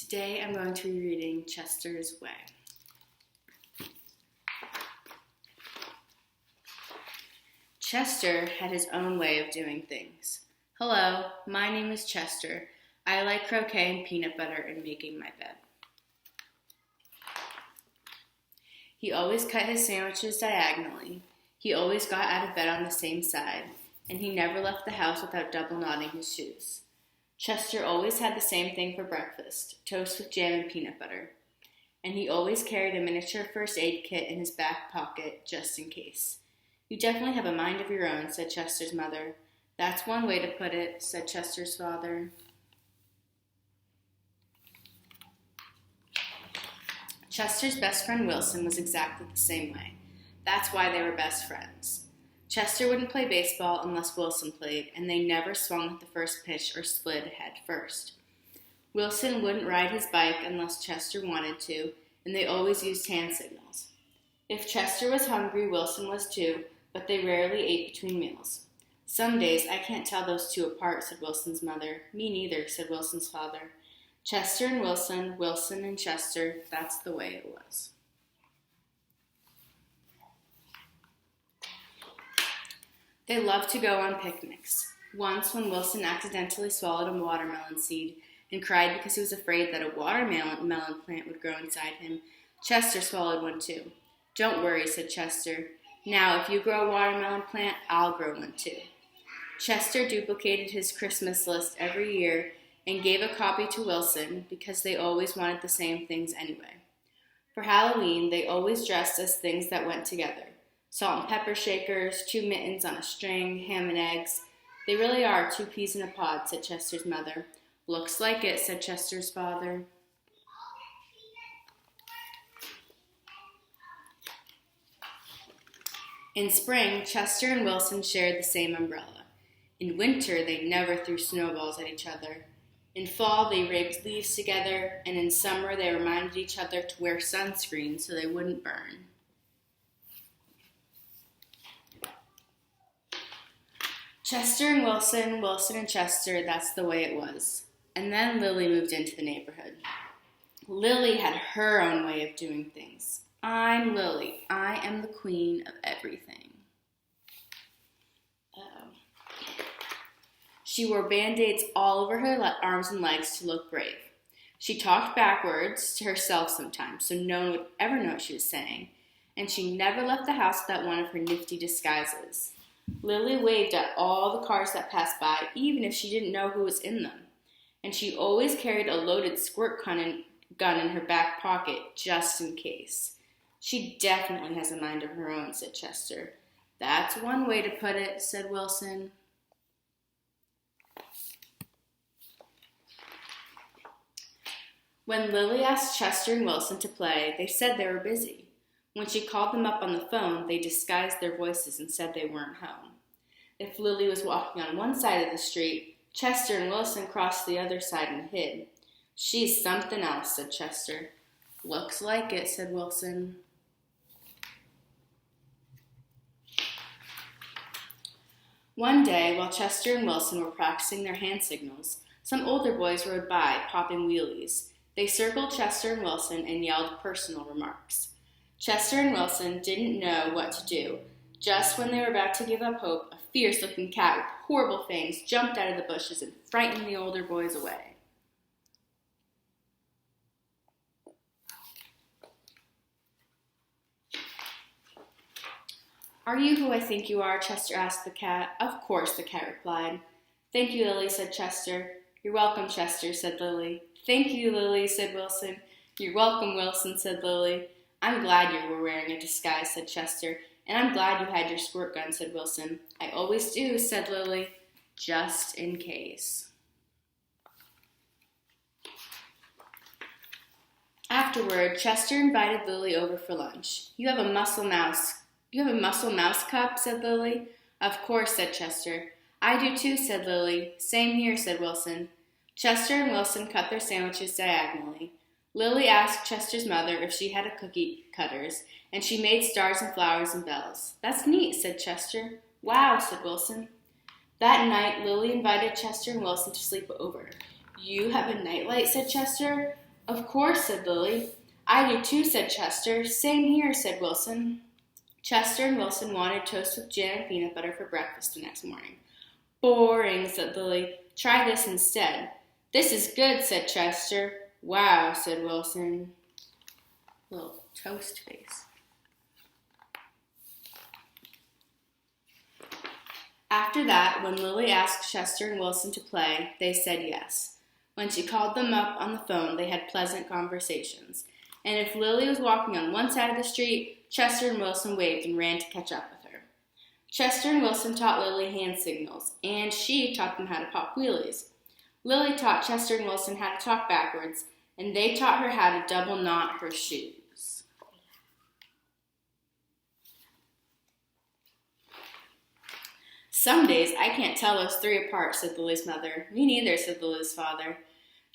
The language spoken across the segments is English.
Today I'm going to be reading Chester's Way. Chester had his own way of doing things. Hello, my name is Chester. I like croquet and peanut butter and making my bed. He always cut his sandwiches diagonally. He always got out of bed on the same side, and he never left the house without double knotting his shoes. Chester always had the same thing for breakfast, toast with jam and peanut butter. And he always carried a miniature first aid kit in his back pocket, just in case. You definitely have a mind of your own, said Chester's mother. That's one way to put it, said Chester's father. Chester's best friend Wilson was exactly the same way. That's why they were best friends. Chester wouldn't play baseball unless Wilson played, and they never swung at the first pitch or slid head first. Wilson wouldn't ride his bike unless Chester wanted to, and they always used hand signals. If Chester was hungry, Wilson was too, but they rarely ate between meals. Some days I can't tell those two apart, said Wilson's mother. Me neither, said Wilson's father. Chester and Wilson, Wilson and Chester, that's the way it was. They loved to go on picnics. Once, when Wilson accidentally swallowed a watermelon seed and cried because he was afraid that a watermelon plant would grow inside him, Chester swallowed one too. Don't worry, said Chester. Now, if you grow a watermelon plant, I'll grow one too. Chester duplicated his Christmas list every year and gave a copy to Wilson because they always wanted the same things anyway. For Halloween, they always dressed as things that went together. Salt and pepper shakers, 2 mittens on a string, ham and eggs. They really are 2 peas in a pod, said Chester's mother. Looks like it, said Chester's father. In spring, Chester and Wilson shared the same umbrella. In winter, they never threw snowballs at each other. In fall, they raked leaves together, and in summer, they reminded each other to wear sunscreen so they wouldn't burn. Chester and Wilson, Wilson and Chester, that's the way it was. And then Lily moved into the neighborhood. Lily had her own way of doing things. I'm Lily. I am the queen of everything. She wore Band-Aids all over her arms and legs to look brave. She talked backwards to herself sometimes, so no one would ever know what she was saying. And she never left the house without one of her nifty disguises. Lily waved at all the cars that passed by, even if she didn't know who was in them. And she always carried a loaded squirt gun in her back pocket, just in case. She definitely has a mind of her own, said Chester. That's one way to put it, said Wilson. When Lily asked Chester and Wilson to play, they said they were busy. When she called them up on the phone, they disguised their voices and said they weren't home. If Lily was walking on one side of the street, Chester and Wilson crossed the other side and hid. She's something else, said Chester. Looks like it, said Wilson. One day, while Chester and Wilson were practicing their hand signals, some older boys rode by, popping wheelies. They circled Chester and Wilson and yelled personal remarks. Chester and Wilson didn't know what to do. Just when they were about to give up hope, a fierce-looking cat with horrible fangs jumped out of the bushes and frightened the older boys away. Are you who I think you are? Chester asked the cat. Of course, the cat replied. Thank you, Lily, said Chester. You're welcome, Chester, said Lily. Thank you, Lily, said Wilson. You're welcome, Wilson, said Lily. I'm glad you were wearing a disguise, said Chester, and I'm glad you had your squirt gun, said Wilson. I always do, said Lily, just in case. Afterward, Chester invited Lily over for lunch. You have a muscle mouse cup, said Lily. Of course, said Chester. I do too, said Lily. Same here, said Wilson. Chester and Wilson cut their sandwiches diagonally. Lily asked Chester's mother if she had a cookie cutters, and she made stars and flowers and bells. That's neat, said Chester. Wow, said Wilson. That night, Lily invited Chester and Wilson to sleep over. You have a nightlight, said Chester. Of course, said Lily. I do too, said Chester. Same here, said Wilson. Chester and Wilson wanted toast with jam and peanut butter for breakfast the next morning. Boring, said Lily. Try this instead. This is good, said Chester. Wow, said Wilson. Little toast face. After that, when Lily asked Chester and Wilson to play, they said yes. When she called them up on the phone, they had pleasant conversations. And if Lily was walking on one side of the street, Chester and Wilson waved and ran to catch up with her. Chester and Wilson taught Lily hand signals, and she taught them how to pop wheelies. Lily taught Chester and Wilson how to talk backwards, and they taught her how to double knot her shoes. Some days I can't tell those three apart, said Lily's mother. Me neither, said Lily's father.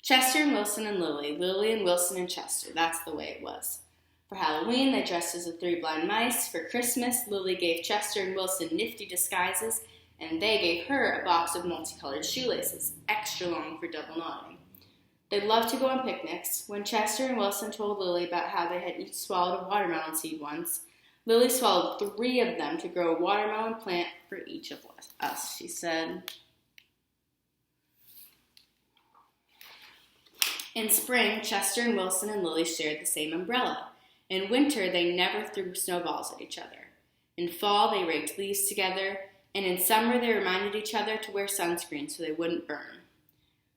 Chester and Wilson and Lily, Lily and Wilson and Chester, that's the way it was. For Halloween, they dressed as the three blind mice. For Christmas, Lily gave Chester and Wilson nifty disguises, and they gave her a box of multicolored shoelaces, extra long for double knotting. They loved to go on picnics. When Chester and Wilson told Lily about how they had each swallowed a watermelon seed once, Lily swallowed 3 of them to grow a watermelon plant for each of us, she said. In spring, Chester and Wilson and Lily shared the same umbrella. In winter, they never threw snowballs at each other. In fall, they raked leaves together, and in summer, they reminded each other to wear sunscreen so they wouldn't burn.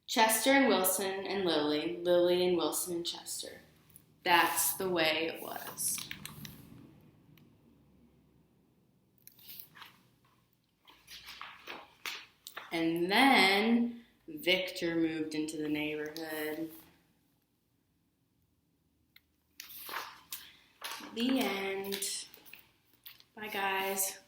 Chester and Wilson and Lily, Lily and Wilson and Chester. That's the way it was. And then Victor moved into the neighborhood. The end. Bye, guys.